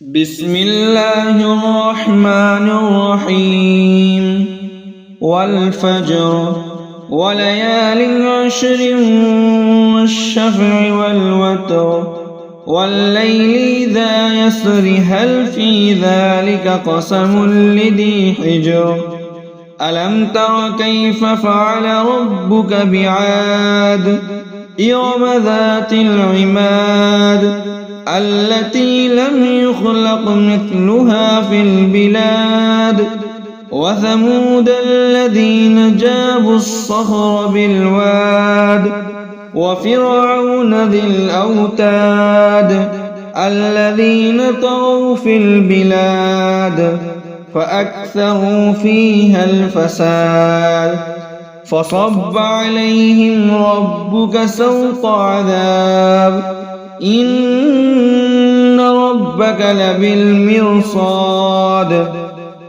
بسم الله الرحمن الرحيم والفجر وليال عشر والشفع والوتر والليل إذا يسر هل في ذلك قسم لذي حجر ألم تر كيف فعل ربك بعاد إرم ذات العماد التي لم يخلق مثلها في البلاد وثمود الذين جابوا الصخر بالواد وفرعون ذي الأوتاد الذين طغوا في البلاد فأكثروا فيها الفساد فصب عليهم ربك سوط عذاب إن ربك لبالمرصاد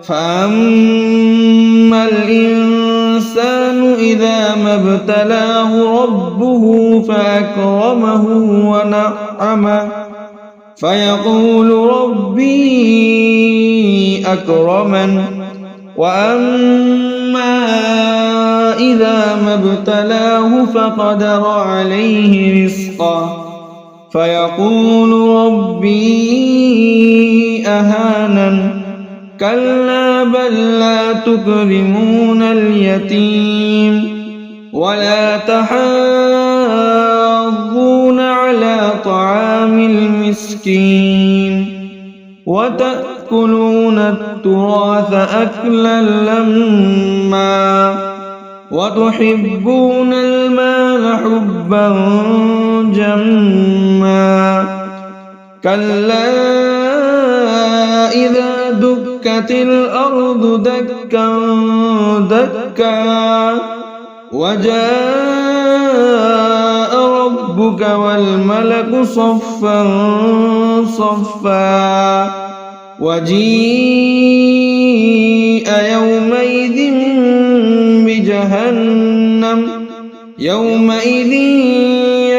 فأما الإنسان إذا ما ابتلاه ربه فأكرمه ونعمه فيقول ربي أكرمن وأما إذا ما ابتلاه فقدر عليه رزقه فيقول ربي أهانن كلا بل لا تكرمون اليتيم ولا تحاضون على طعام المسكين وتأكلون التراث أكلا لما وتحبون المال حبا جما كلا إذا دكت الأرض دكا دكا وجاء ربك والملك صفا صفا وجيء يومئذ بجهنم يومئذ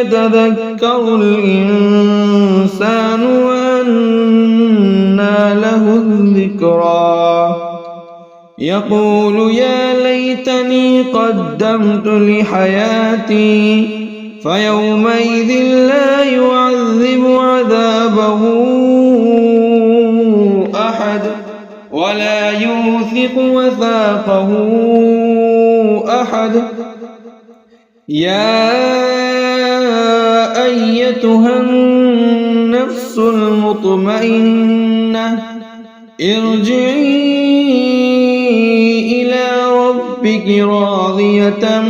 يتذكر الإنسان وأنى له الذكرى يقول يا ليتني قدمت لحياتي فيومئذ لا يعذب عذابه أحد ولا يوثق وثاقه أحد يا أيتها النفس المطمئنة ارجعي إلى ربك راضية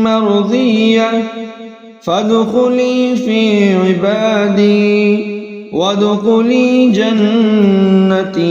مرضية فادخلي في عبادي وادخلي جنتي.